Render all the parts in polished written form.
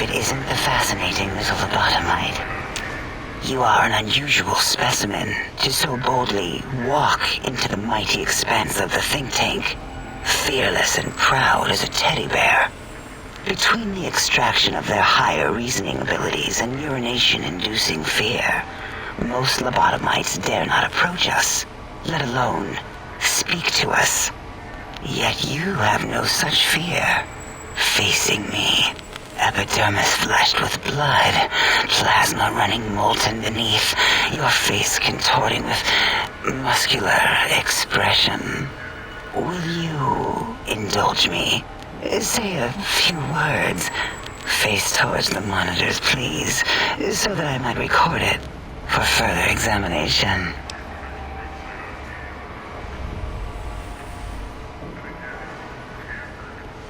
it isn't the fascinating little lobotomite. You are an unusual specimen to so boldly walk into the mighty expanse of the think tank, fearless and proud as a teddy bear. Between the extraction of their higher reasoning abilities and urination-inducing fear, most lobotomites dare not approach us, let alone speak to us. Yet you have no such fear. Facing me, epidermis fleshed with blood, plasma running molten beneath, your face contorting with muscular expression. Will you indulge me? Say a few words. Face towards the monitors, please, so that I might record it for further examination.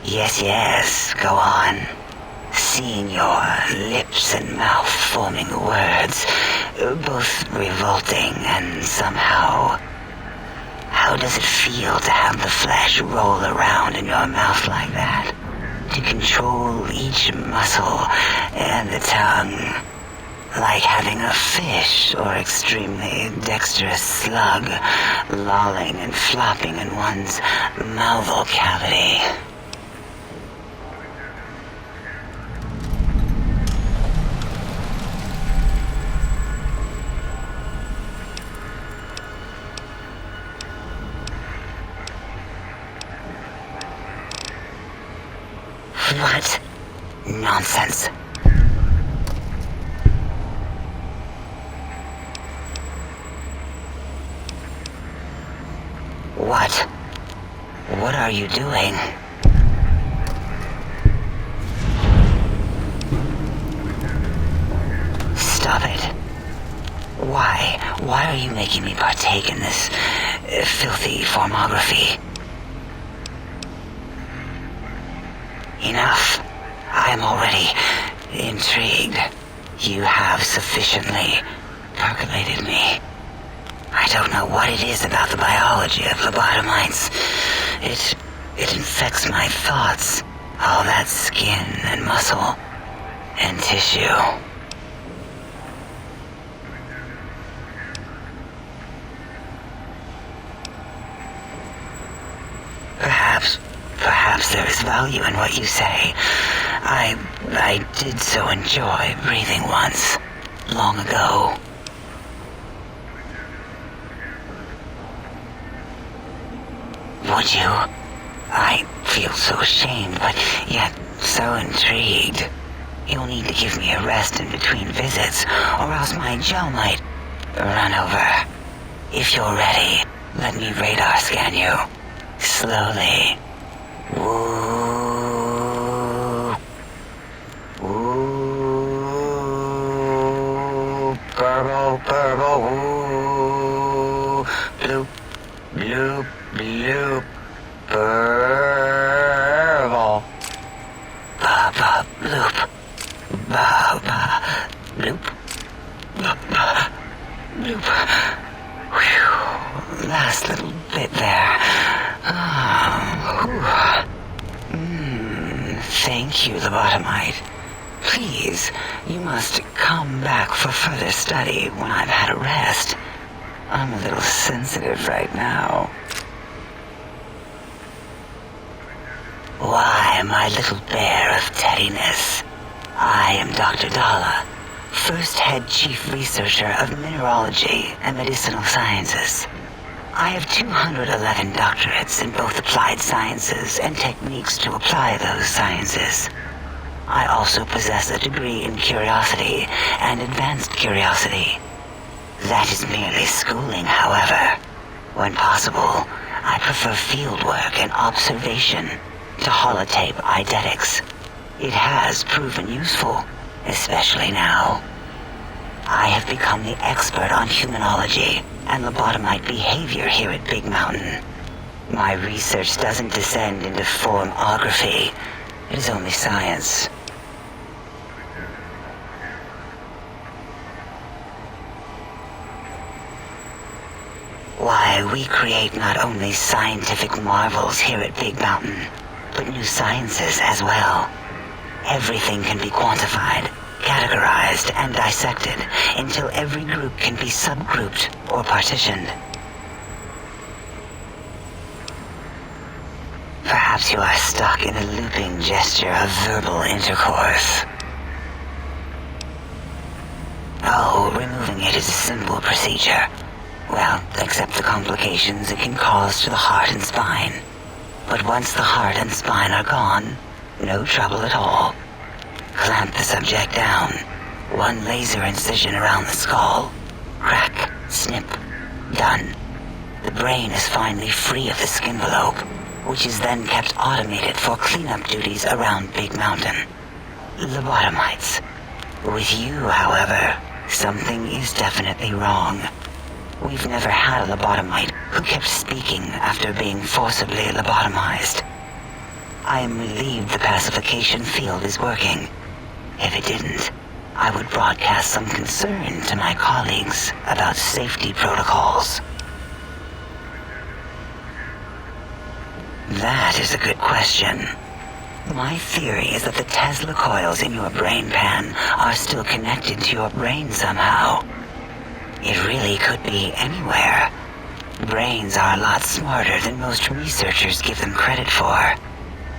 Yes, go on. Seeing your lips and mouth forming words, both revolting and somehow... How does it feel to have the flesh roll around in your mouth like that? To control each muscle and the tongue? Like having a fish or extremely dexterous slug lolling and flopping in one's mouthal cavity. What? Nonsense. What? What are you doing? Stop it. Why? Why are you making me partake in this filthy formography? Enough. I am already intrigued. You have sufficiently percolated me. I don't know what it is about the biology of lobotomites. It infects my thoughts. All that skin and muscle and tissue. Perhaps there is value in what you say. I did so enjoy breathing once, long ago. Would you? I feel so ashamed, but yet so intrigued. You'll need to give me a rest in between visits, or else my jaw might run over. If you're ready, let me radar scan you. Slowly. Woo. Woo. Purple, purple, woo. Bloop, bloop, bloop. Purple. Ba, ba, bloop. Ba, ba, bloop. Ba, ba, bloop. Whew. Last little bit there. Thank you, lobotomite. Please, you must come back for further study when I've had a rest. I'm a little sensitive right now. Why, my little bear of teddiness. I am Dr. Dalla, first head chief researcher of mineralogy and medicinal sciences. I have 211 doctorates in both applied sciences and techniques to apply those sciences. I also possess a degree in curiosity and advanced curiosity. That is merely schooling, however. When possible, I prefer fieldwork and observation to holotape eidetics. It has proven useful, especially now. I have become the expert on humanology and lobotomite behavior here at Big Mountain. My research doesn't descend into formography. It is only science. Why, we create not only scientific marvels here at Big Mountain, but new sciences as well. Everything can be quantified, categorized, and dissected until every group can be subgrouped or partitioned. Perhaps you are stuck in a looping gesture of verbal intercourse. Oh, removing it is a simple procedure. Well, except the complications it can cause to the heart and spine. But once the heart and spine are gone, no trouble at all. Clamp the subject down. One laser incision around the skull. Crack, snip, done. The brain is finally free of the skin envelope, which is then kept automated for cleanup duties around Big Mountain. Lobotomites. With you, however, something is definitely wrong. We've never had a lobotomite who kept speaking after being forcibly lobotomized. I am relieved the pacification field is working. If it didn't, I would broadcast some concern to my colleagues about safety protocols. That is a good question. My theory is that the Tesla coils in your brain pan are still connected to your brain somehow. It really could be anywhere. Brains are a lot smarter than most researchers give them credit for.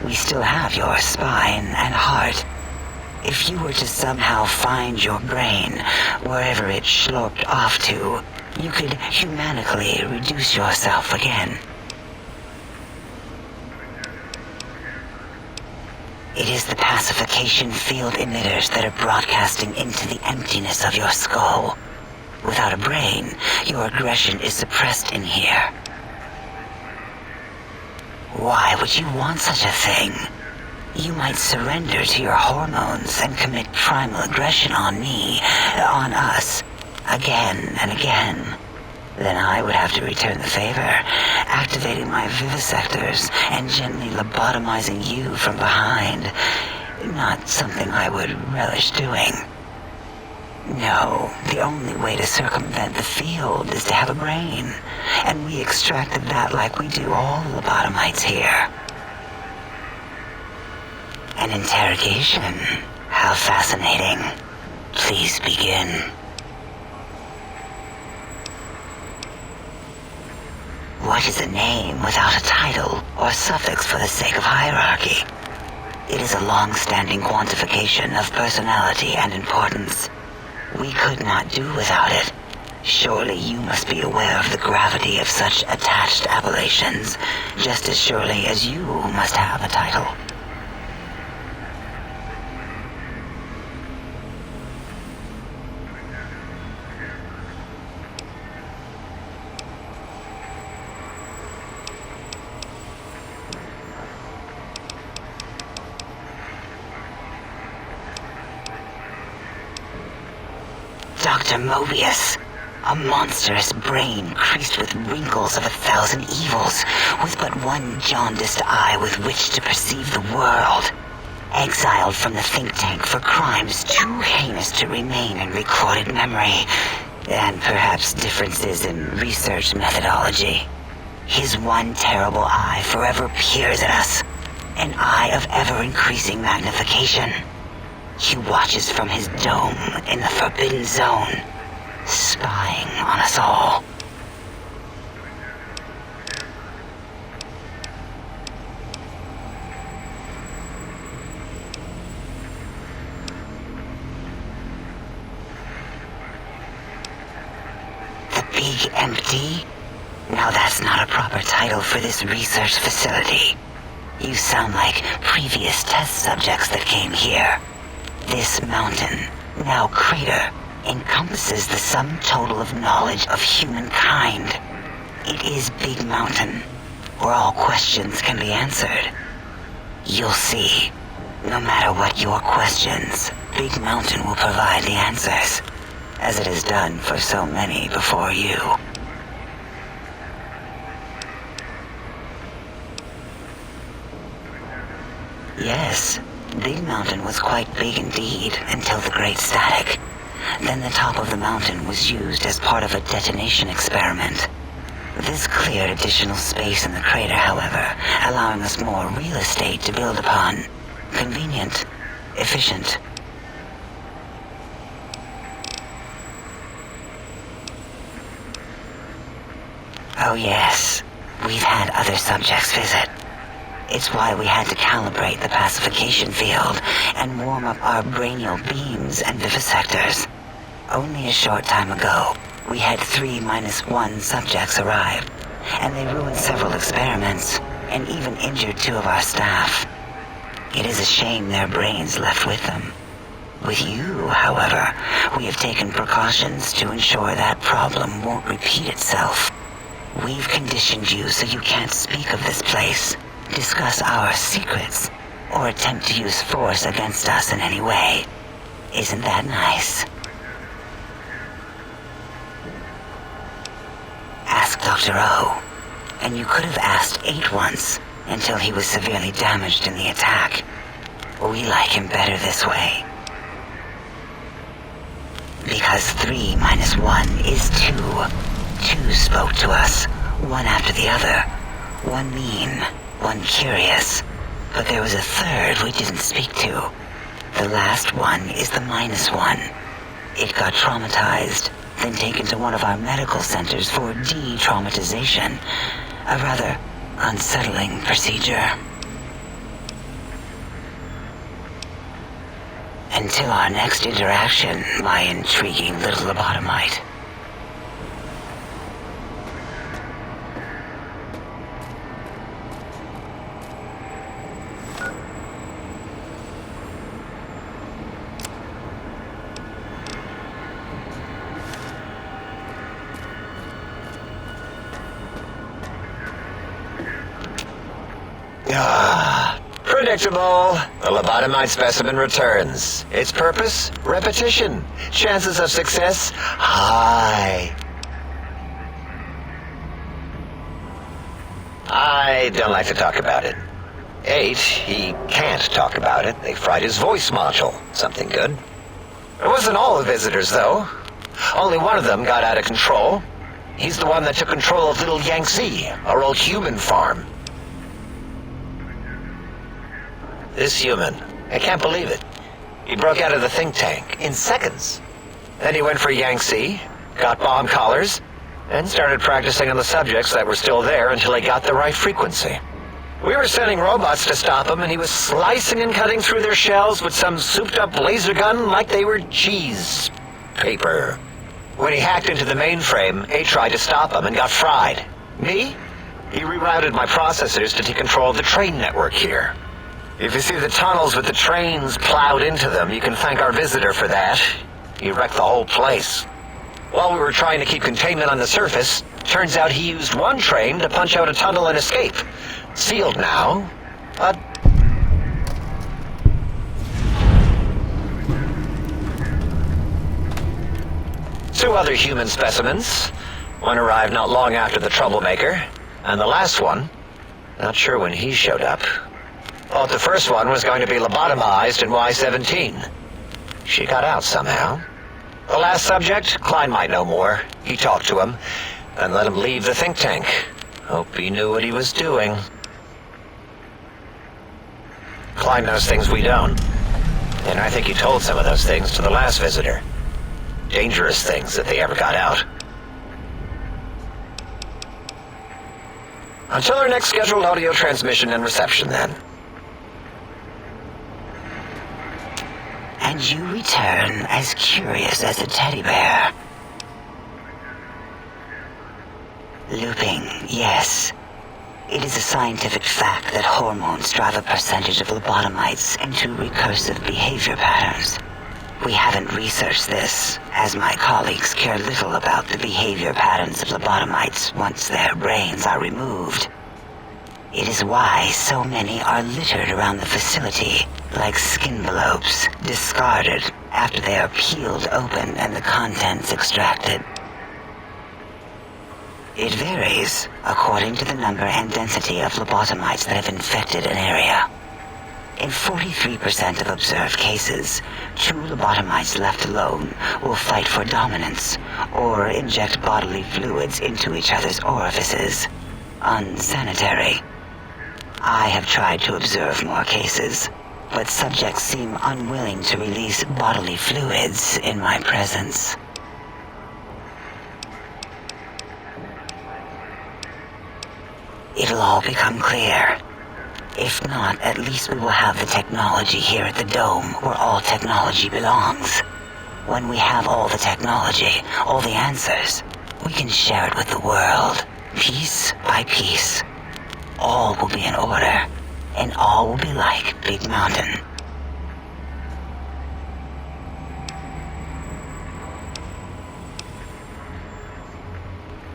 We still have your spine and heart. If you were to somehow find your brain, wherever it sloped off to, you could humanically reduce yourself again. It is the pacification field emitters that are broadcasting into the emptiness of your skull. Without a brain, your aggression is suppressed in here. Why would you want such a thing? You might surrender to your hormones and commit primal aggression on me, on us, again and again. Then I would have to return the favor, activating my vivisectors and gently lobotomizing you from behind. Not something I would relish doing. No, the only way to circumvent the field is to have a brain, and we extracted that like we do all lobotomites here. An interrogation? How fascinating. Please begin. What is a name without a title or suffix for the sake of hierarchy? It is a long-standing quantification of personality and importance. We could not do without it. Surely you must be aware of the gravity of such attached appellations, just as surely as you must have a title. Dr. Mobius, a monstrous brain creased with wrinkles of 1,000 evils, with but one jaundiced eye with which to perceive the world. Exiled from the think tank for crimes too heinous to remain in recorded memory, and perhaps differences in research methodology. His one terrible eye forever peers at us, an eye of ever-increasing magnification. He watches from his dome in the Forbidden Zone, spying on us all. The Big Empty? Now that's not a proper title for this research facility. You sound like previous test subjects that came here. This mountain, now crater, encompasses the sum total of knowledge of humankind. It is Big Mountain, where all questions can be answered. You'll see, no matter what your questions, Big Mountain will provide the answers, as it has done for so many before you. Yes. Big Mountain was quite big indeed until the Great Static. Then the top of the mountain was used as part of a detonation experiment. This cleared additional space in the crater, however, allowing us more real estate to build upon. Convenient. efficient. Oh yes, we've had other subjects visit. It's why we had to calibrate the pacification field and warm up our brainial beams and vivisectors. Only a short time ago, we had 3-1 subjects arrive, and they ruined several experiments, and even injured 2 of our staff. It is a shame their brains left with them. With you, however, we have taken precautions to ensure that problem won't repeat itself. We've conditioned you so you can't speak of this place, discuss our secrets, or attempt to use force against us in any way. Isn't that nice? Ask Dr. O. And you could have asked 8 once, until he was severely damaged in the attack. We like him better this way. Because 3-1 is 2. 2 spoke to us, one after the other. One mean, one curious. But there was a third we didn't speak to. The last one is the -1. It got traumatized, then taken to one of our medical centers for de-traumatization. A rather unsettling procedure. Until our next interaction, my intriguing little lobotomite. Predictable. The lobotomite specimen returns. Its purpose? Repetition. Chances of success? High. I don't like to talk about it. 8, he can't talk about it. They fried his voice module. Something good. It wasn't all the visitors, though. Only one of them got out of control. He's the one that took control of Little Yangtze, our old human farm. This human, I can't believe it. He broke out of the think tank in seconds. Then he went for Yangtze, got bomb collars, and started practicing on the subjects that were still there until he got the right frequency. We were sending robots to stop him, and he was slicing and cutting through their shells with some souped-up laser gun like they were cheese paper. When he hacked into the mainframe, A tried to stop him and got fried. Me? He rerouted my processors to take control of the train network here. If you see the tunnels with the trains plowed into them, you can thank our visitor for that. He wrecked the whole place. While we were trying to keep containment on the surface, turns out he used one train to punch out a tunnel and escape. Sealed now, but... Two other human specimens. One arrived not long after the troublemaker, and the last one, not sure when he showed up. Thought the first one was going to be lobotomized in Y-17. She got out somehow. The last subject, Klein might know more. He talked to him, and let him leave the think tank. Hope he knew what he was doing. Klein knows things we don't. And I think he told some of those things to the last visitor. Dangerous things if they ever got out. Until our next scheduled audio transmission and reception, then. And you return as curious as a teddy bear. Looping, yes. It is a scientific fact that hormones drive a percentage of lobotomites into recursive behavior patterns. We haven't researched this, as my colleagues care little about the behavior patterns of lobotomites once their brains are removed. It is why so many are littered around the facility, like skinvelopes, discarded after they are peeled open and the contents extracted. It varies according to the number and density of lobotomites that have infected an area. In 43% of observed cases, 2 lobotomites left alone will fight for dominance or inject bodily fluids into each other's orifices. Unsanitary. I have tried to observe more cases, but subjects seem unwilling to release bodily fluids in my presence. It'll all become clear. If not, at least we will have the technology here at the Dome, where all technology belongs. When we have all the technology, all the answers, we can share it with the world, piece by piece. All will be in order, and all will be like Big Mountain.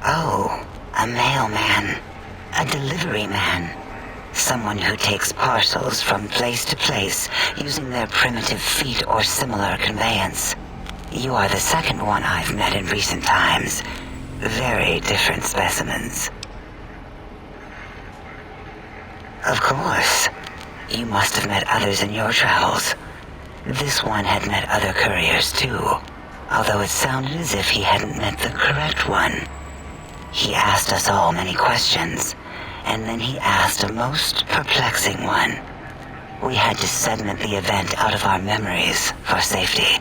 Oh, a mailman. A delivery man. Someone who takes parcels from place to place using their primitive feet or similar conveyance. You are the second one I've met in recent times. Very different specimens. Of course. You must have met others in your travels. This one had met other couriers too, although it sounded as if he hadn't met the correct one. He asked us all many questions, and then he asked a most perplexing one. We had to segment the event out of our memories for safety.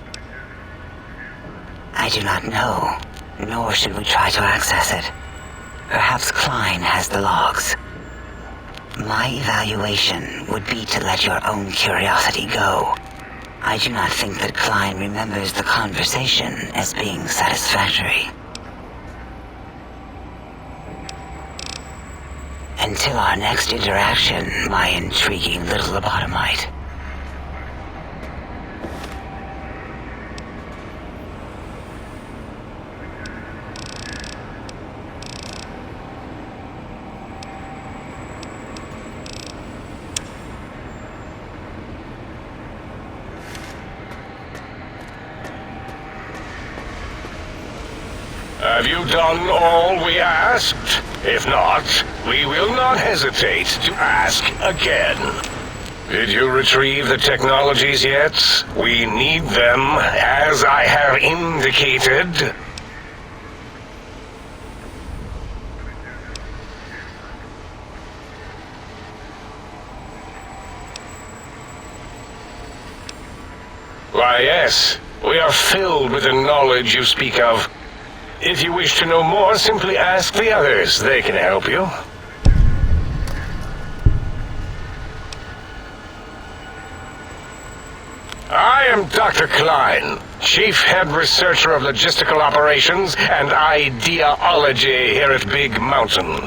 I do not know, nor should we try to access it. Perhaps Klein has the logs. My evaluation would be to let your own curiosity go. I do not think that Klein remembers the conversation as being satisfactory. Until our next interaction, my intriguing little lobotomite. Have you done all we asked? If not, we will not hesitate to ask again. Did you retrieve the technologies yet? We need them, as I have indicated. Why, yes. We are filled with the knowledge you speak of. If you wish to know more, simply ask the others. They can help you. I am Dr. Klein, Chief Head Researcher of Logistical Operations and Ideology here at Big Mountain.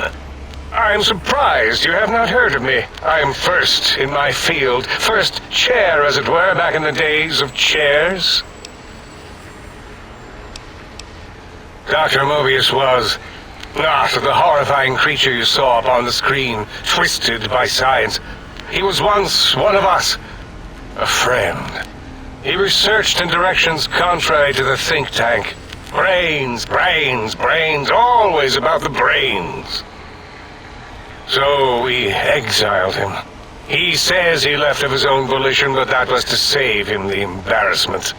I am surprised you have not heard of me. I am first in my field, first chair, as it were, back in the days of chairs. Dr. Mobius was not the horrifying creature you saw upon the screen, twisted by science. He was once one of us, a friend. He researched in directions contrary to the think tank. Brains, brains, brains, always about the brains. So we exiled him. He says he left of his own volition, but that was to save him the embarrassment.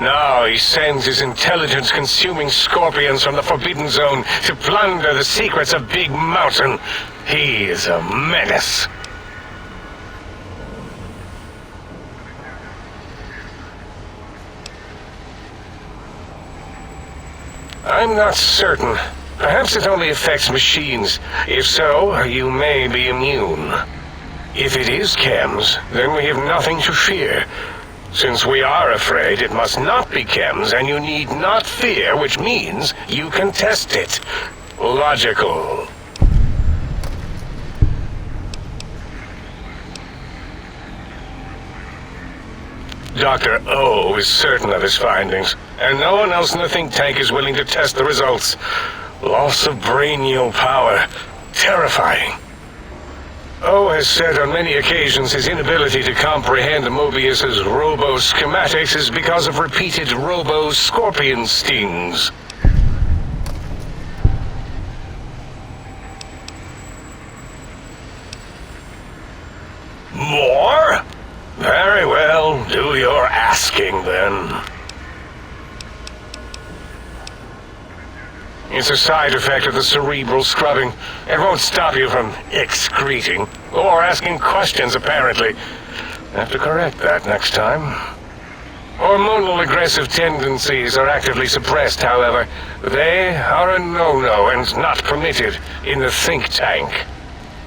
Now he sends his intelligence-consuming scorpions from the Forbidden Zone to plunder the secrets of Big Mountain. He is a menace. I'm not certain. Perhaps it only affects machines. If so, you may be immune. If it is chems, then we have nothing to fear. Since we are afraid, it must not be chems, and you need not fear, which means you can test it. Logical. Dr. O is certain of his findings, and no one else in the think tank is willing to test the results. Loss of brainial power. Terrifying. O has said on many occasions his inability to comprehend Mobius's robo-schematics is because of repeated robo-scorpion stings. More? Very well, do your asking then. It's a side effect of the cerebral scrubbing. It won't stop you from excreting, or asking questions, apparently. Have to correct that next time. Hormonal aggressive tendencies are actively suppressed, however. They are a no-no and not permitted in the think tank.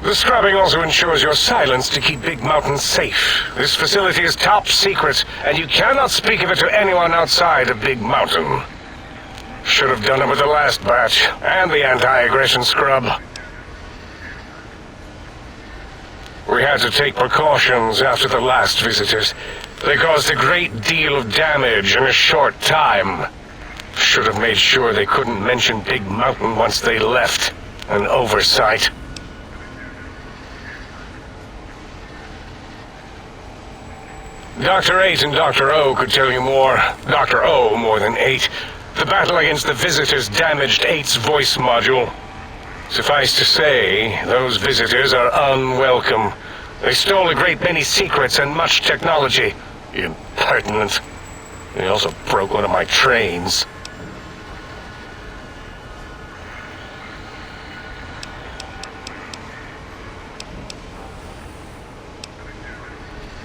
The scrubbing also ensures your silence to keep Big Mountain safe. This facility is top secret, and you cannot speak of it to anyone outside of Big Mountain. Should have done it with the last batch, and the anti-aggression scrub. We had to take precautions after the last visitors. They caused a great deal of damage in a short time. Should have made sure they couldn't mention Big Mountain once they left. An oversight. Dr. 8 and Dr. O could tell you more. Dr. O more than 8. The battle against the visitors damaged 8's voice module. Suffice to say, those visitors are unwelcome. They stole a great many secrets and much technology. Impertinent. They also broke one of my trains.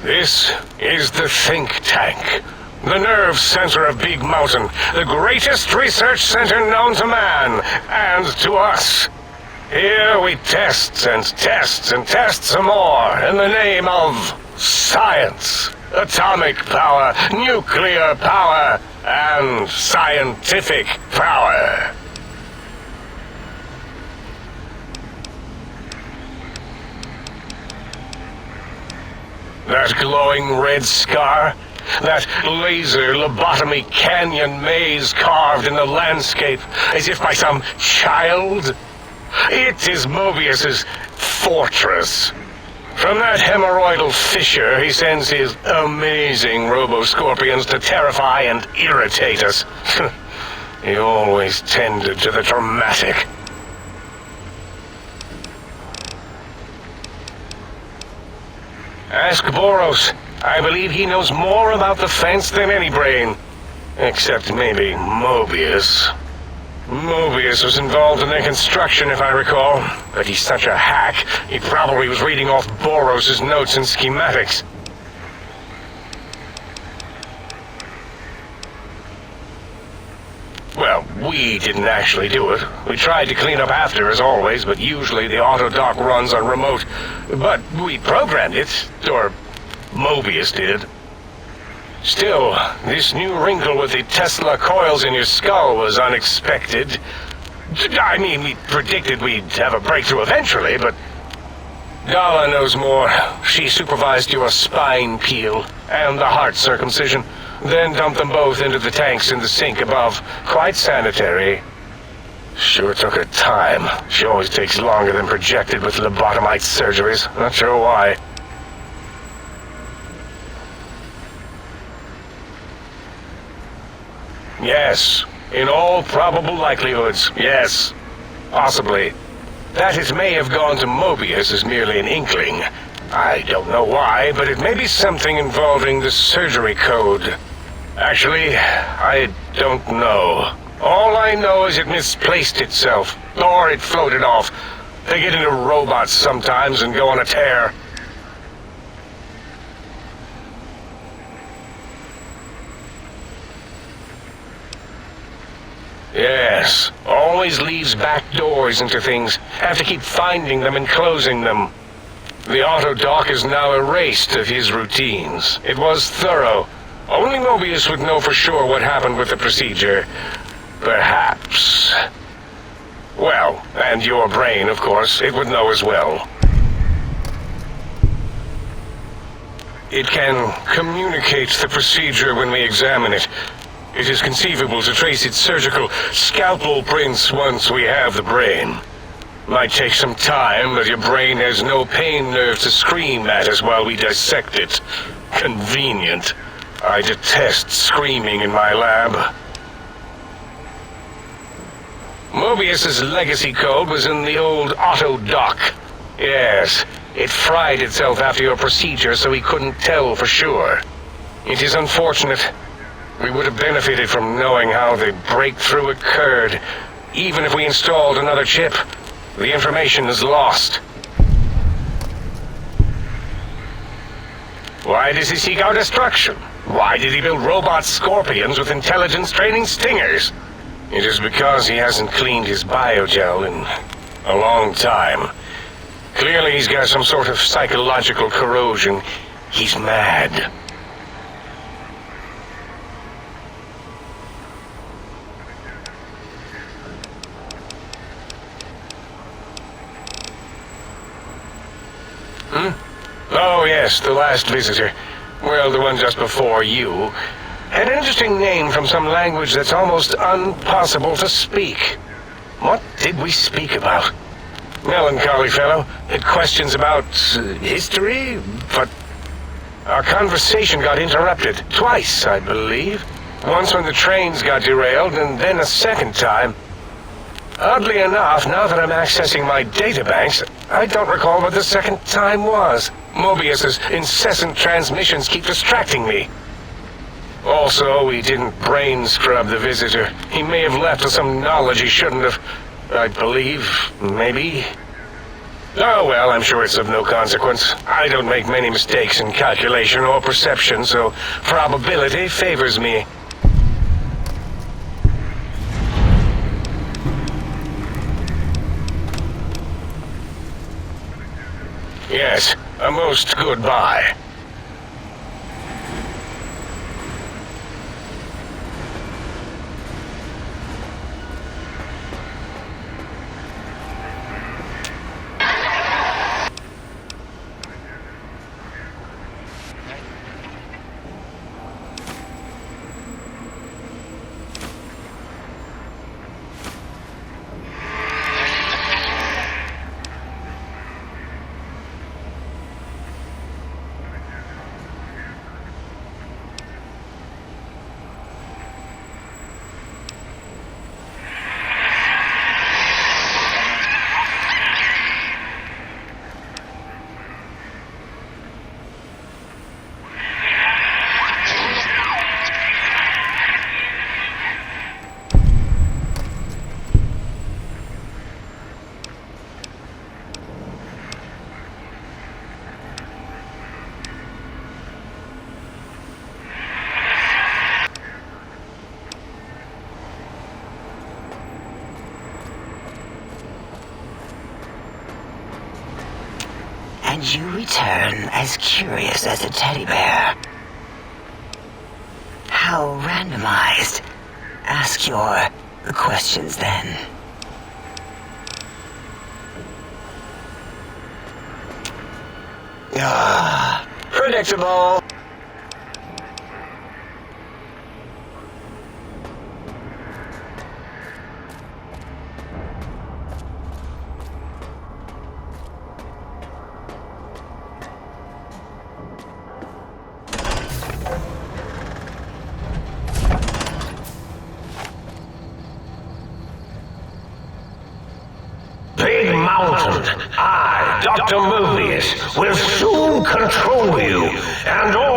This is the think tank. The nerve center of Big Mountain. The greatest research center known to man, and to us. Here we test and test and test some more in the name of science, atomic power, nuclear power, and scientific power. That glowing red scar, that laser lobotomy canyon maze carved in the landscape as if by some child. It is Mobius's fortress. From that hemorrhoidal fissure, he sends his amazing robo-scorpions to terrify and irritate us. He always tended to the dramatic. Ask Boros. I believe he knows more about the fence than any brain. Except maybe Mobius. Mobius was involved in their construction, if I recall. But he's such a hack, he probably was reading off Boros' notes and schematics. Well, we didn't actually do it. We tried to clean up after, as always, but usually the auto dock runs on remote. But we programmed it, or Mobius did. Still, this new wrinkle with the Tesla coils in your skull was unexpected. I mean, we predicted we'd have a breakthrough eventually, but... Gala knows more. She supervised your spine peel and the heart circumcision, then dumped them both into the tanks in the sink above. Quite sanitary. Sure took her time. She always takes longer than projected with lobotomite surgeries. Not sure why. Yes. In all probable likelihoods, yes. Possibly. That it may have gone to Mobius is merely an inkling. I don't know why, but it may be something involving the surgery code. Actually, I don't know. All I know is it misplaced itself, or it floated off. They get into robots sometimes and go on a tear. Yes, always leaves back doors into things. Have to keep finding them and closing them. The auto dock is now erased of his routines. It was thorough. Only Mobius would know for sure what happened with the procedure. Perhaps. Well, and your brain, of course, it would know as well. It can communicate the procedure when we examine it. It is conceivable to trace its surgical scalpel prints once we have the brain. Might take some time, but your brain has no pain nerve to scream at us while we dissect it. Convenient. I detest screaming in my lab. Mobius's legacy code was in the old auto dock. Yes, it fried itself after your procedure so he couldn't tell for sure. It is unfortunate. We would have benefited from knowing how the breakthrough occurred. Even if we installed another chip, the information is lost. Why does he seek our destruction? Why did he build robot scorpions with intelligence training stingers? It is because he hasn't cleaned his biogel in a long time. Clearly he's got some sort of psychological corrosion. He's mad. Oh yes, the last visitor. Well, the one just before you. Had an interesting name from some language that's almost impossible to speak. What did we speak about? Melancholy fellow. Had questions about history, but our conversation got interrupted. Twice, I believe. Once when the trains got derailed, and then a second time. Oddly enough, now that I'm accessing my databanks, I don't recall what the second time was. Mobius's incessant transmissions keep distracting me. Also, we didn't brain scrub the visitor. He may have left with some knowledge he shouldn't have. I believe, maybe. Oh well, I'm sure it's of no consequence. I don't make many mistakes in calculation or perception, so probability favors me. Yes, a most goodbye. And you return as curious as a teddy bear. How randomized? Ask your questions then. Predictable. Big Mountain, I, Dr. Mobius, will soon control you and all